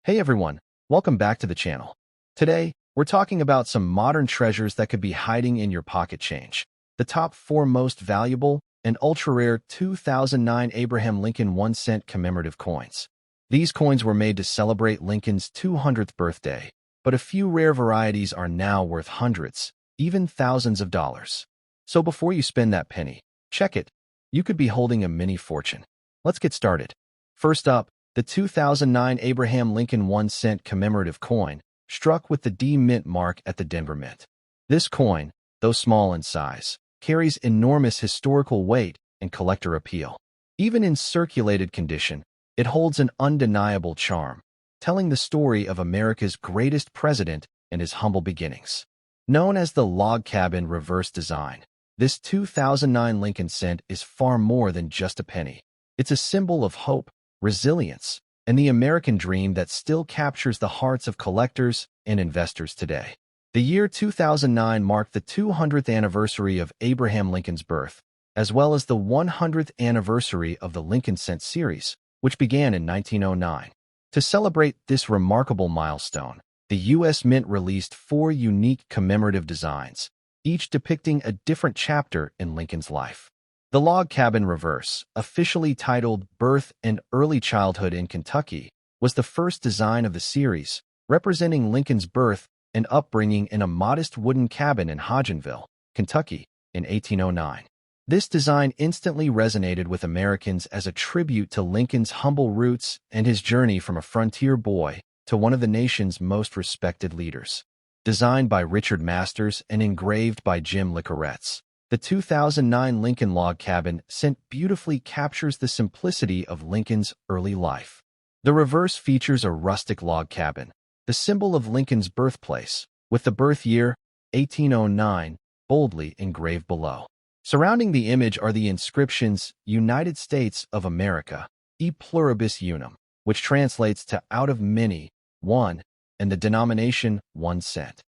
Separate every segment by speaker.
Speaker 1: Hey everyone, welcome back to the channel. Today, we're talking about some modern treasures that could be hiding in your pocket change. The top 4 most valuable and ultra-rare 2009 Abraham Lincoln 1-cent commemorative coins. These coins were made to celebrate Lincoln's 200th birthday, but a few rare varieties are now worth hundreds, even thousands of dollars. So before you spend that penny, check it. You could be holding a mini fortune. Let's get started. First up, the 2009 Abraham Lincoln 1-cent commemorative coin, struck with the D Mint mark at the Denver Mint. This coin, though small in size, carries enormous historical weight and collector appeal. Even in circulated condition, it holds an undeniable charm, telling the story of America's greatest president and his humble beginnings. Known as the log cabin reverse design, this 2009 Lincoln cent is far more than just a penny. It's a symbol of hope, resilience, and the American dream that still captures the hearts of collectors and investors today. The year 2009 marked the 200th anniversary of Abraham Lincoln's birth, as well as the 100th anniversary of the Lincoln Cent series, which began in 1909. To celebrate this remarkable milestone, the U.S. Mint released 4 unique commemorative designs, each depicting a different chapter in Lincoln's life. The log cabin reverse, officially titled Birth and Early Childhood in Kentucky, was the first design of the series, representing Lincoln's birth and upbringing in a modest wooden cabin in Hodgenville, Kentucky, in 1809. This design instantly resonated with Americans as a tribute to Lincoln's humble roots and his journey from a frontier boy to one of the nation's most respected leaders. Designed by Richard Masters and engraved by Jim Licoretz, the 2009 Lincoln log cabin cent beautifully captures the simplicity of Lincoln's early life. The reverse features a rustic log cabin, the symbol of Lincoln's birthplace, with the birth year, 1809, boldly engraved below. Surrounding the image are the inscriptions United States of America, e pluribus unum, which translates to out of many, one, and the denomination 1 cent.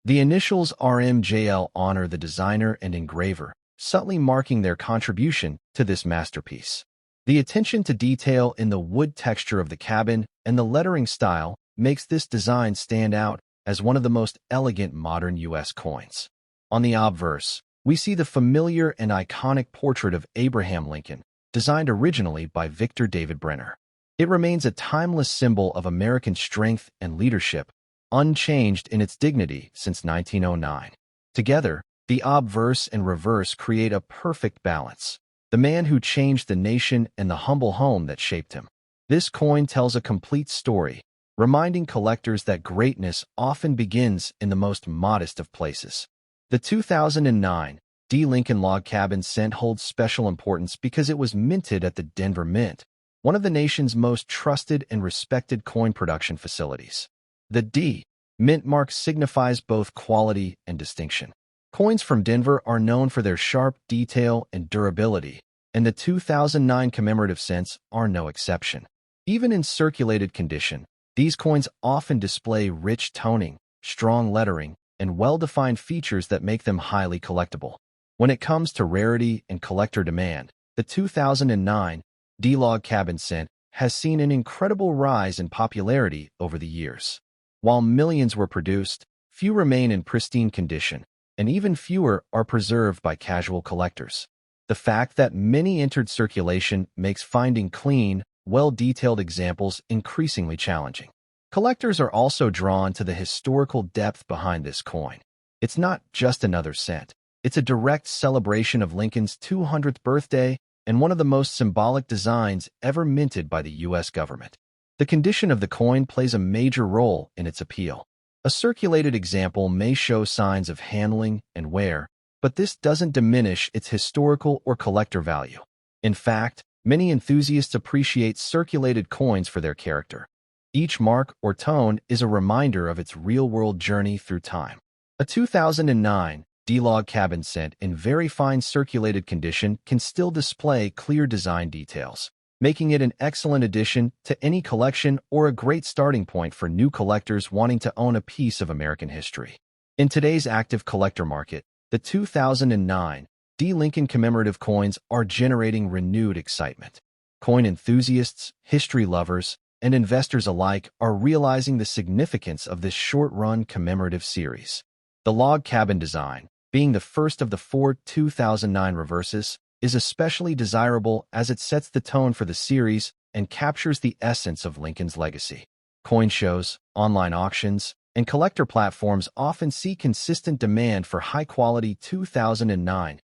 Speaker 1: The initials RMJL honor the designer and engraver, subtly marking their contribution to this masterpiece. The attention to detail in the wood texture of the cabin and the lettering style makes this design stand out as one of the most elegant modern U.S. coins. On the obverse, we see the familiar and iconic portrait of Abraham Lincoln, designed originally by Victor David Brenner. It remains a timeless symbol of American strength and leadership, unchanged in its dignity since 1909. Together, the obverse and reverse create a perfect balance. The man who changed the nation and the humble home that shaped him. This coin tells a complete story, reminding collectors that greatness often begins in the most modest of places. The 2009 D. Lincoln log cabin cent holds special importance because it was minted at the Denver Mint, one of the nation's most trusted and respected coin production facilities. The D. Mint mark signifies both quality and distinction. Coins from Denver are known for their sharp detail and durability, and the 2009 commemorative cents are no exception. Even in circulated condition, these coins often display rich toning, strong lettering, and well-defined features that make them highly collectible. When it comes to rarity and collector demand, the 2009 D. log cabin cent has seen an incredible rise in popularity over the years. While millions were produced, few remain in pristine condition, and even fewer are preserved by casual collectors. The fact that many entered circulation makes finding clean, well-detailed examples increasingly challenging. Collectors are also drawn to the historical depth behind this coin. It's not just another cent. It's a direct celebration of Lincoln's 200th birthday and one of the most symbolic designs ever minted by the U.S. government. The condition of the coin plays a major role in its appeal. A circulated example may show signs of handling and wear, but this doesn't diminish its historical or collector value. In fact, many enthusiasts appreciate circulated coins for their character. Each mark or tone is a reminder of its real-world journey through time. A 2009 D. log cabin cent in very fine circulated condition can still display clear design details, making it an excellent addition to any collection or a great starting point for new collectors wanting to own a piece of American history. In today's active collector market, the 2009 D. Lincoln commemorative coins are generating renewed excitement. Coin enthusiasts, history lovers, and investors alike are realizing the significance of this short-run commemorative series. The log cabin design, being the first of the four 2009 reverses, is especially desirable as it sets the tone for the series and captures the essence of Lincoln's legacy. Coin shows, online auctions, and collector platforms often see consistent demand for high-quality 2009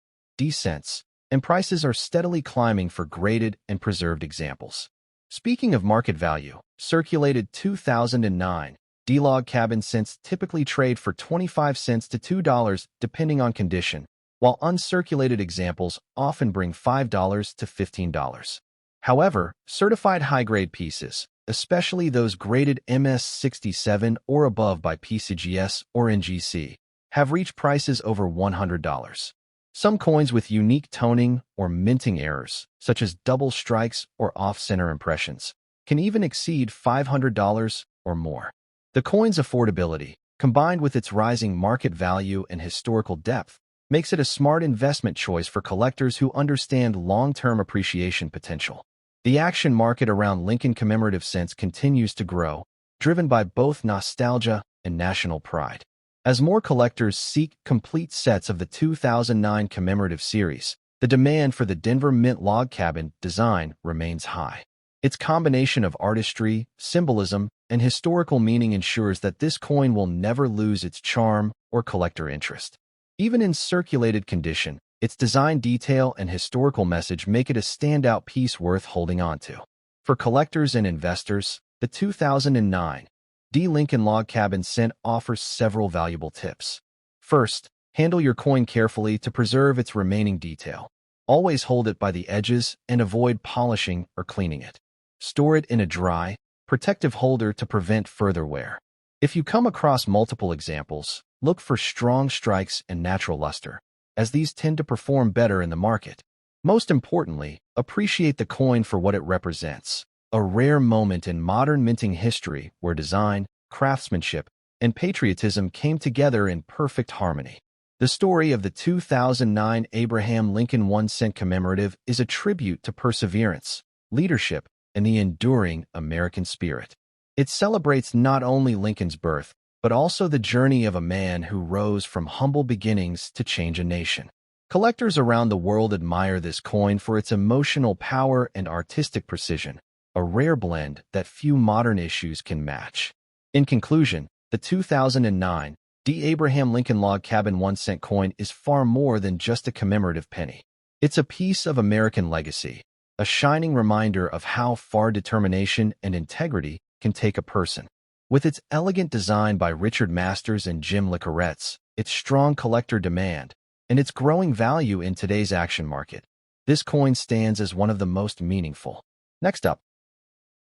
Speaker 1: cents, and prices are steadily climbing for graded and preserved examples. Speaking of market value, circulated 2009 log cabin cents typically trade for 25 cents to $2 depending on condition, while uncirculated examples often bring $5 to $15. However, certified high-grade pieces, especially those graded MS67 or above by PCGS or NGC, have reached prices over $100. Some coins with unique toning or minting errors, such as double strikes or off-center impressions, can even exceed $500 or more. The coin's affordability, combined with its rising market value and historical depth, makes it a smart investment choice for collectors who understand long-term appreciation potential. The action market around Lincoln commemorative cents continues to grow, driven by both nostalgia and national pride. As more collectors seek complete sets of the 2009 commemorative series, the demand for the Denver Mint log cabin design remains high. Its combination of artistry, symbolism, and historical meaning ensures that this coin will never lose its charm or collector interest. Even in circulated condition, its design detail and historical message make it a standout piece worth holding on to. For collectors and investors, the 2009 Lincoln log cabin cent offers several valuable tips. First, handle your coin carefully to preserve its remaining detail. Always hold it by the edges and avoid polishing or cleaning it. Store it in a dry, protective holder to prevent further wear. If you come across multiple examples, look for strong strikes and natural luster, as these tend to perform better in the market. Most importantly, appreciate the coin for what it represents, a rare moment in modern minting history where design, craftsmanship, and patriotism came together in perfect harmony. The story of the 2009 Abraham Lincoln 1-cent commemorative is a tribute to perseverance, leadership, and the enduring American spirit. It celebrates not only Lincoln's birth, but also the journey of a man who rose from humble beginnings to change a nation. Collectors around the world admire this coin for its emotional power and artistic precision, a rare blend that few modern issues can match. In conclusion, the 2009 Abraham Lincoln log cabin 1-cent coin is far more than just a commemorative penny. It's a piece of American legacy, a shining reminder of how far determination and integrity can take a person. With its elegant design by Richard Masters and Jim LeCoretz, its strong collector demand, and its growing value in today's action market, this coin stands as one of the most meaningful. Next up,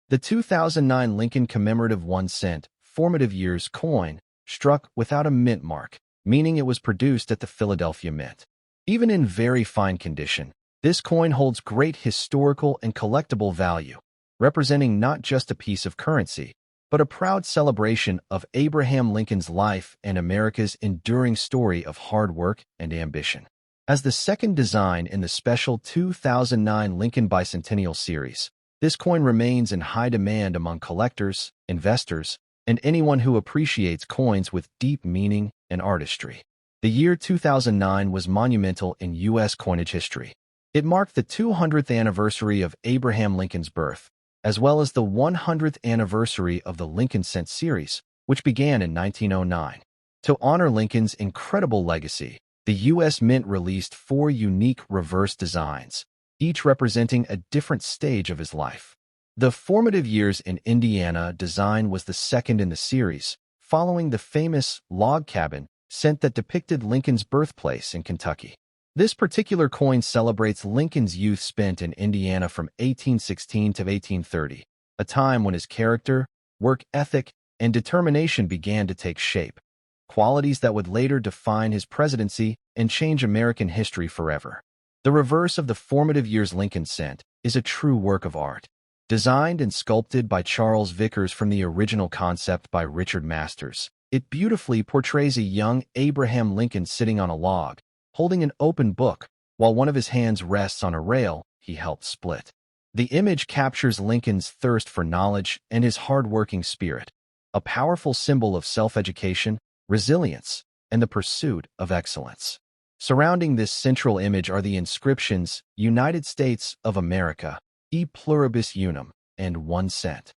Speaker 1: the 2009 Lincoln commemorative 1-cent Formative Years coin struck without a mint mark, meaning it was produced at the Philadelphia Mint. Even in very fine condition, this coin holds great historical and collectible value, representing not just a piece of currency, but a proud celebration of Abraham Lincoln's life and America's enduring story of hard work and ambition. As the second design in the special 2009 Lincoln Bicentennial series, this coin remains in high demand among collectors, investors, and anyone who appreciates coins with deep meaning and artistry. The year 2009 was monumental in U.S. coinage history. It marked the 200th anniversary of Abraham Lincoln's birth, as well as the 100th anniversary of the Lincoln Cent series, which began in 1909. To honor Lincoln's incredible legacy, the U.S. Mint released 4 unique reverse designs, each representing a different stage of his life. The Formative Years in Indiana design was the second in the series, following the famous log cabin cent that depicted Lincoln's birthplace in Kentucky. This particular coin celebrates Lincoln's youth spent in Indiana from 1816 to 1830, a time when his character, work ethic, and determination began to take shape, qualities that would later define his presidency and change American history forever. The reverse of the Formative Years Lincoln cent is a true work of art. Designed and sculpted by Charles Vickers from the original concept by Richard Masters, it beautifully portrays a young Abraham Lincoln sitting on a log, holding an open book, while one of his hands rests on a rail he helped split. The image captures Lincoln's thirst for knowledge and his hard-working spirit, a powerful symbol of self-education, resilience, and the pursuit of excellence. Surrounding this central image are the inscriptions United States of America, E pluribus unum, and 1 cent.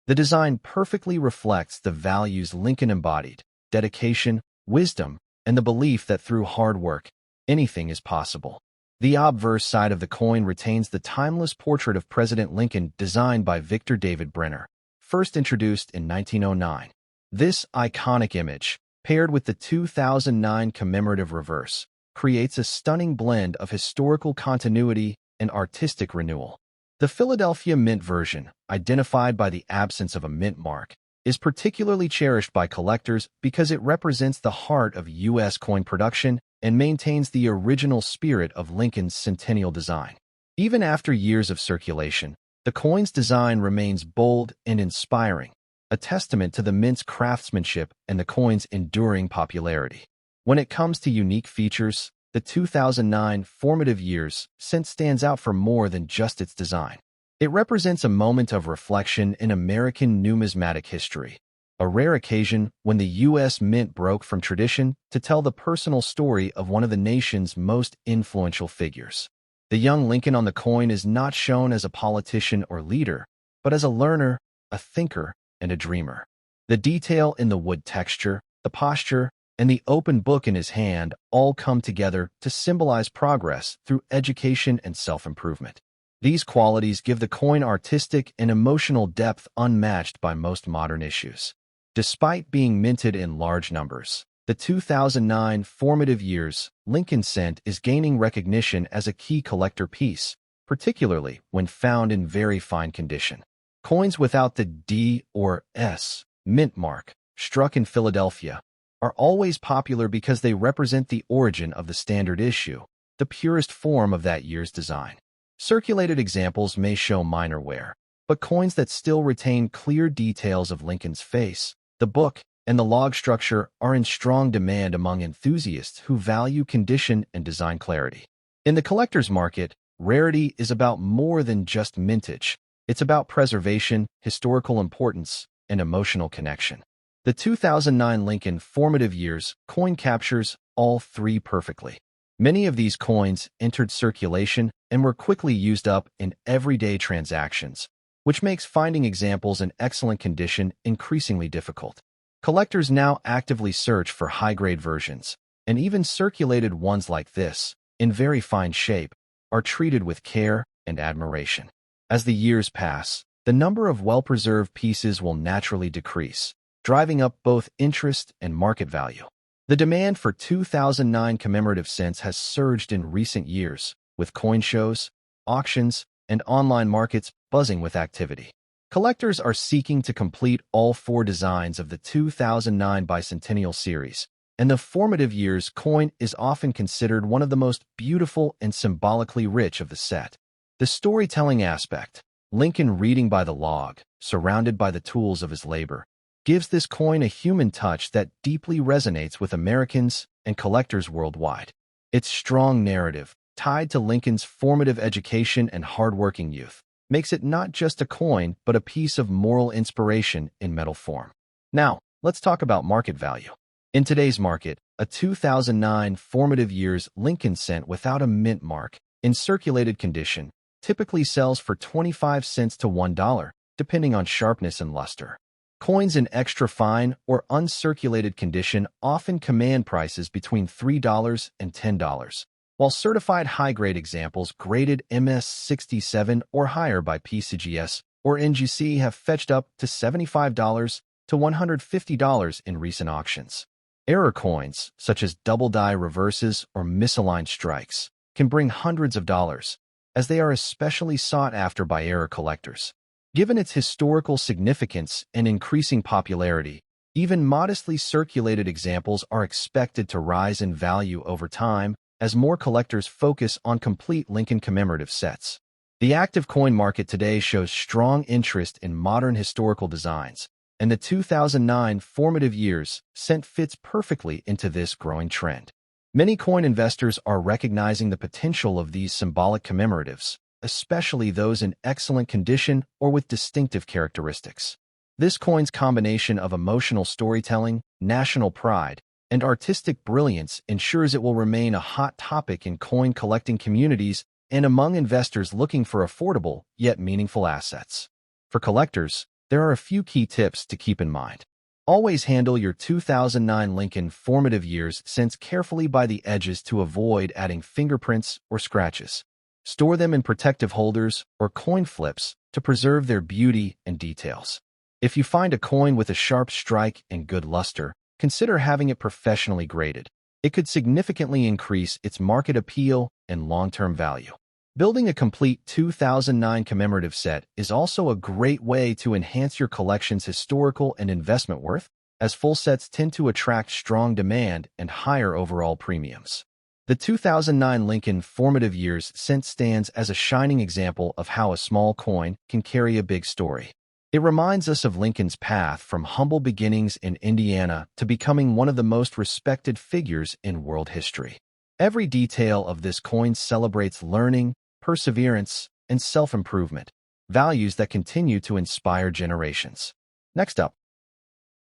Speaker 1: The design perfectly reflects the values Lincoln embodied: dedication, wisdom, and the belief that through hard work, anything is possible. The obverse side of the coin retains the timeless portrait of President Lincoln designed by Victor David Brenner, first introduced in 1909. This iconic image, paired with the 2009 commemorative reverse, creates a stunning blend of historical continuity and artistic renewal. The Philadelphia Mint version, identified by the absence of a mint mark, is particularly cherished by collectors because it represents the heart of U.S. coin production and maintains the original spirit of Lincoln's centennial design. Even after years of circulation, the coin's design remains bold and inspiring, a testament to the mint's craftsmanship and the coin's enduring popularity. When it comes to unique features, the 2009 Formative Years cent stands out for more than just its design. It represents a moment of reflection in American numismatic history, a rare occasion when the U.S. Mint broke from tradition to tell the personal story of one of the nation's most influential figures. The young Lincoln on the coin is not shown as a politician or leader, but as a learner, a thinker, and a dreamer. The detail in the wood texture, the posture, and the open book in his hand all come together to symbolize progress through education and self-improvement. These qualities give the coin artistic and emotional depth unmatched by most modern issues. Despite being minted in large numbers, the 2009 Formative Years Lincoln cent is gaining recognition as a key collector piece, particularly when found in very fine condition. Coins without the D or S mint mark, struck in Philadelphia, are always popular because they represent the origin of the standard issue, the purest form of that year's design. Circulated examples may show minor wear, but coins that still retain clear details of Lincoln's face, the book, and the log structure are in strong demand among enthusiasts who value condition and design clarity. In the collector's market, rarity is about more than just mintage. It's about preservation, historical importance, and emotional connection. The 2009 Lincoln Formative Years coin captures all three perfectly. Many of these coins entered circulation and were quickly used up in everyday transactions, which makes finding examples in excellent condition increasingly difficult. Collectors now actively search for high-grade versions, and even circulated ones like this, in very fine shape, are treated with care and admiration. As the years pass, the number of well-preserved pieces will naturally decrease, driving up both interest and market value. The demand for 2009 commemorative cents has surged in recent years, with coin shows, auctions, and online markets buzzing with activity. Collectors are seeking to complete all four designs of the 2009 bicentennial series, and the Formative Years coin is often considered one of the most beautiful and symbolically rich of the set. The storytelling aspect, Lincoln reading by the log, surrounded by the tools of his labor, gives this coin a human touch that deeply resonates with Americans and collectors worldwide. Its strong narrative, tied to Lincoln's formative education and hardworking youth, makes it not just a coin but a piece of moral inspiration in metal form. Now, let's talk about market value. In today's market, a 2009 Formative Years Lincoln cent without a mint mark, in circulated condition, typically sells for 25 cents to $1, depending on sharpness and luster. Coins in extra fine or uncirculated condition often command prices between $3 and $10, while certified high-grade examples graded MS-67 or higher by PCGS or NGC have fetched up to $75 to $150 in recent auctions. Error coins, such as double-die reverses or misaligned strikes, can bring hundreds of dollars, as they are especially sought after by error collectors. Given its historical significance and increasing popularity, even modestly circulated examples are expected to rise in value over time as more collectors focus on complete Lincoln commemorative sets. The active coin market today shows strong interest in modern historical designs, and the 2009 Formative Years cent fits perfectly into this growing trend. Many coin investors are recognizing the potential of these symbolic commemoratives, especially those in excellent condition or with distinctive characteristics. This coin's combination of emotional storytelling, national pride, and artistic brilliance ensures it will remain a hot topic in coin collecting communities and among investors looking for affordable yet meaningful assets. For collectors, there are a few key tips to keep in mind. Always handle your 2009 Lincoln formative years cents carefully by the edges to avoid adding fingerprints or scratches. Store them in protective holders or coin flips to preserve their beauty and details. If you find a coin with a sharp strike and good luster, consider having it professionally graded. It could significantly increase its market appeal and long-term value. Building a complete 2009 commemorative set is also a great way to enhance your collection's historical and investment worth, as full sets tend to attract strong demand and higher overall premiums. The 2009 Lincoln formative years cent stands as a shining example of how a small coin can carry a big story. It reminds us of Lincoln's path from humble beginnings in Indiana to becoming one of the most respected figures in world history. Every detail of this coin celebrates learning, perseverance, and self-improvement, values that continue to inspire generations. Next up,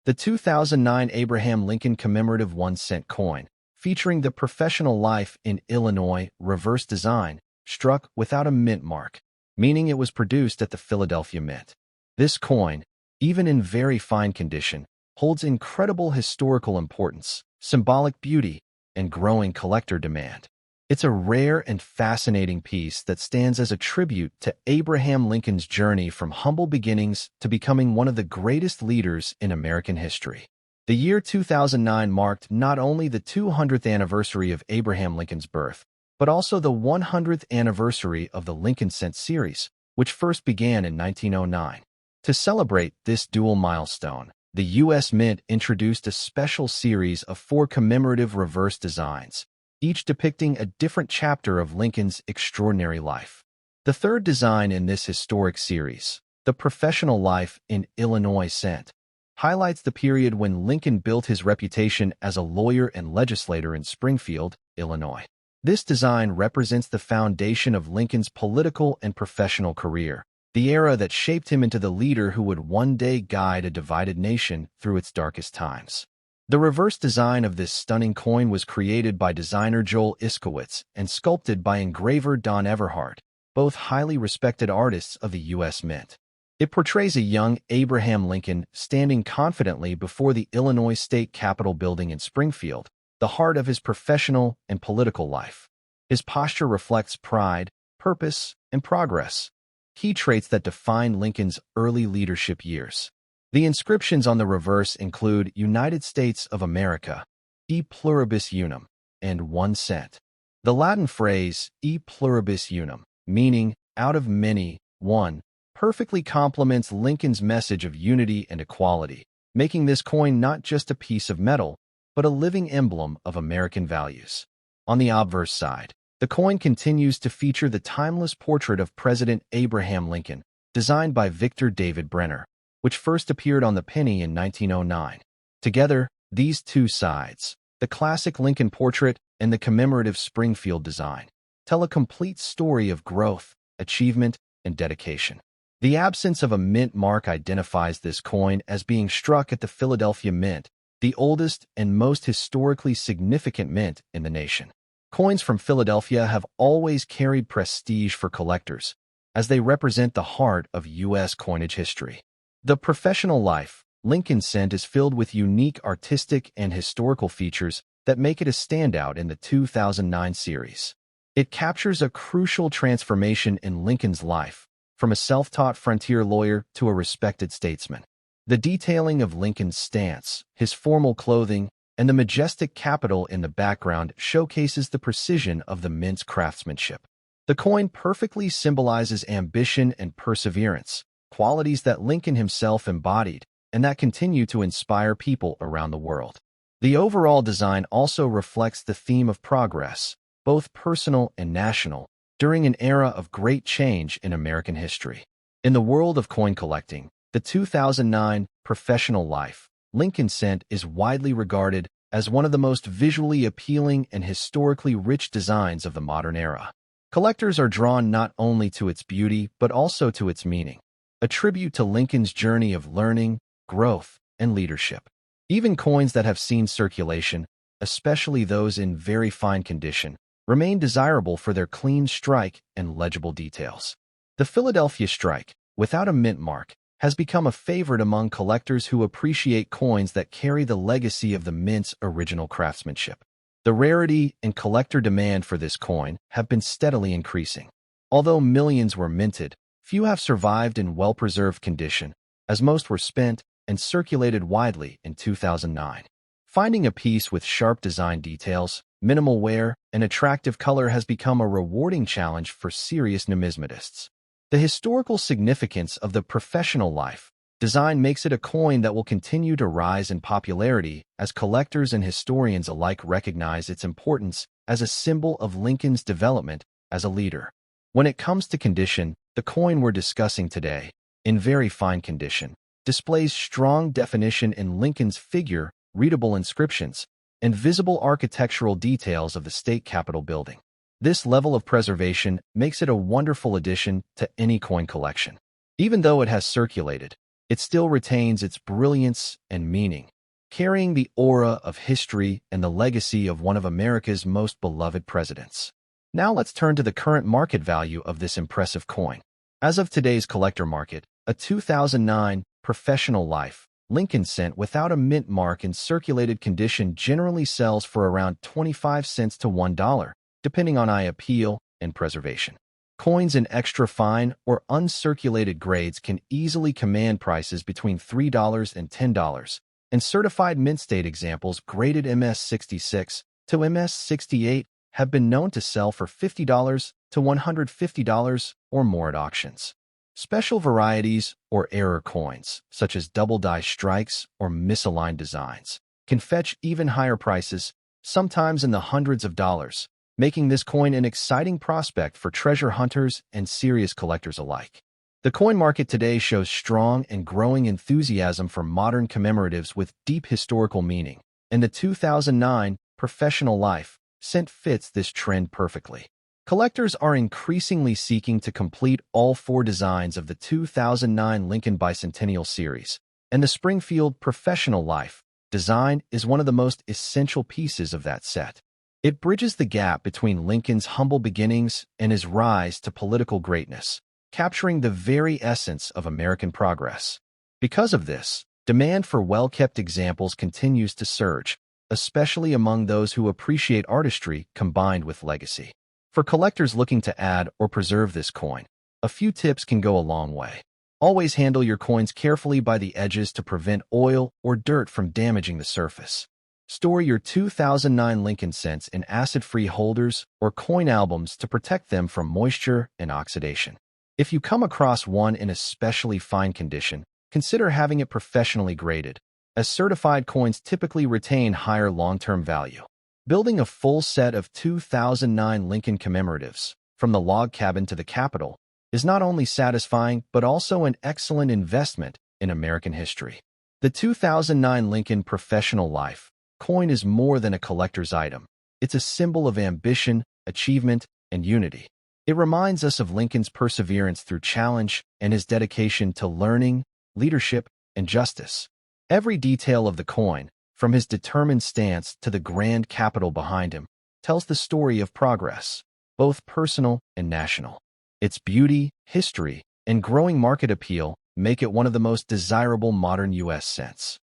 Speaker 1: the 2009 Abraham Lincoln commemorative 1-cent coin, featuring the professional life in Illinois reverse design, struck without a mint mark, meaning it was produced at the Philadelphia Mint. This coin, even in very fine condition, holds incredible historical importance, symbolic beauty, and growing collector demand. It's a rare and fascinating piece that stands as a tribute to Abraham Lincoln's journey from humble beginnings to becoming one of the greatest leaders in American history. The year 2009 marked not only the 200th anniversary of Abraham Lincoln's birth, but also the 100th anniversary of the Lincoln Cent series, which first began in 1909. To celebrate this dual milestone, the U.S. Mint introduced a special series of 4 commemorative reverse designs, each depicting a different chapter of Lincoln's extraordinary life. The third design in this historic series, the Professional Life in Illinois Cent, highlights the period when Lincoln built his reputation as a lawyer and legislator in Springfield, Illinois. This design represents the foundation of Lincoln's political and professional career, the era that shaped him into the leader who would one day guide a divided nation through its darkest times. The reverse design of this stunning coin was created by designer Joel Iskowitz and sculpted by engraver Don Everhart, both highly respected artists of the U.S. Mint. It portrays a young Abraham Lincoln standing confidently before the Illinois State Capitol building in Springfield, the heart of his professional and political life. His posture reflects pride, purpose, and progress, key traits that defined Lincoln's early leadership years. The inscriptions on the reverse include United States of America, E pluribus unum, and 1 cent. The Latin phrase E pluribus unum, meaning out of many, one, perfectly complements Lincoln's message of unity and equality, making this coin not just a piece of metal, but a living emblem of American values. On the obverse side, the coin continues to feature the timeless portrait of President Abraham Lincoln, designed by Victor David Brenner, which first appeared on the penny in 1909. Together, these two sides, the classic Lincoln portrait and the commemorative Springfield design, tell a complete story of growth, achievement, and dedication. The absence of a mint mark identifies this coin as being struck at the Philadelphia Mint, the oldest and most historically significant mint in the nation. Coins from Philadelphia have always carried prestige for collectors, as they represent the heart of U.S. coinage history. The Professional Life, Lincoln Cent is filled with unique artistic and historical features that make it a standout in the 2009 series. It captures a crucial transformation in Lincoln's life, from a self-taught frontier lawyer to a respected statesman. The detailing of Lincoln's stance, his formal clothing, and the majestic Capitol in the background showcases the precision of the mint's craftsmanship. The coin perfectly symbolizes ambition and perseverance, qualities that Lincoln himself embodied and that continue to inspire people around the world. The overall design also reflects the theme of progress, both personal and national, during an era of great change in American history. In the world of coin collecting, the 2009 Professional Life, Lincoln Cent is widely regarded as one of the most visually appealing and historically rich designs of the modern era. Collectors are drawn not only to its beauty but also to its meaning, a tribute to Lincoln's journey of learning, growth, and leadership. Even coins that have seen circulation, especially those in very fine condition, remain desirable for their clean strike and legible details. The Philadelphia strike, without a mint mark, has become a favorite among collectors who appreciate coins that carry the legacy of the mint's original craftsmanship. The rarity and collector demand for this coin have been steadily increasing. Although millions were minted, few have survived in well-preserved condition, as most were spent and circulated widely in 2009. Finding a piece with sharp design details, minimal wear, and attractive color has become a rewarding challenge for serious numismatists. The historical significance of the professional life design makes it a coin that will continue to rise in popularity as collectors and historians alike recognize its importance as a symbol of Lincoln's development as a leader. When it comes to condition, the coin we're discussing today, in very fine condition, displays strong definition in Lincoln's figure, readable inscriptions, and visible architectural details of the state capitol building. This level of preservation makes it a wonderful addition to any coin collection. Even though it has circulated, it still retains its brilliance and meaning, carrying the aura of history and the legacy of one of America's most beloved presidents. Now let's turn to the current market value of this impressive coin. As of today's collector market, a 2009 Professional Life Lincoln cent without a mint mark in circulated condition generally sells for around 25 cents to $1, depending on eye appeal and preservation. Coins in extra fine or uncirculated grades can easily command prices between $3 and $10, and certified mint state examples graded MS66 to MS68 have been known to sell for $50 to $150 or more at auctions. Special varieties or error coins, such as double-die strikes or misaligned designs, can fetch even higher prices, sometimes in the hundreds of dollars, making this coin an exciting prospect for treasure hunters and serious collectors alike. The coin market today shows strong and growing enthusiasm for modern commemoratives with deep historical meaning, and the 2009 Professional Life cent fits this trend perfectly. Collectors are increasingly seeking to complete all four designs of the 2009 Lincoln Bicentennial series, and the Springfield Professional Life design is one of the most essential pieces of that set. It bridges the gap between Lincoln's humble beginnings and his rise to political greatness, capturing the very essence of American progress. Because of this, demand for well-kept examples continues to surge, especially among those who appreciate artistry combined with legacy. For collectors looking to add or preserve this coin, a few tips can go a long way. Always handle your coins carefully by the edges to prevent oil or dirt from damaging the surface. Store your 2009 Lincoln cents in acid-free holders or coin albums to protect them from moisture and oxidation. If you come across one in especially fine condition, consider having it professionally graded, as certified coins typically retain higher long-term value. Building a full set of 2009 Lincoln commemoratives, from the log cabin to the Capitol, is not only satisfying but also an excellent investment in American history. The 2009 Lincoln Professional Life coin is more than a collector's item. It's a symbol of ambition, achievement, and unity. It reminds us of Lincoln's perseverance through challenge and his dedication to learning, leadership, and justice. Every detail of the coin, from his determined stance to the grand Capitol behind him, tells the story of progress, both personal and national. Its beauty, history, and growing market appeal make it one of the most desirable modern U.S. cents.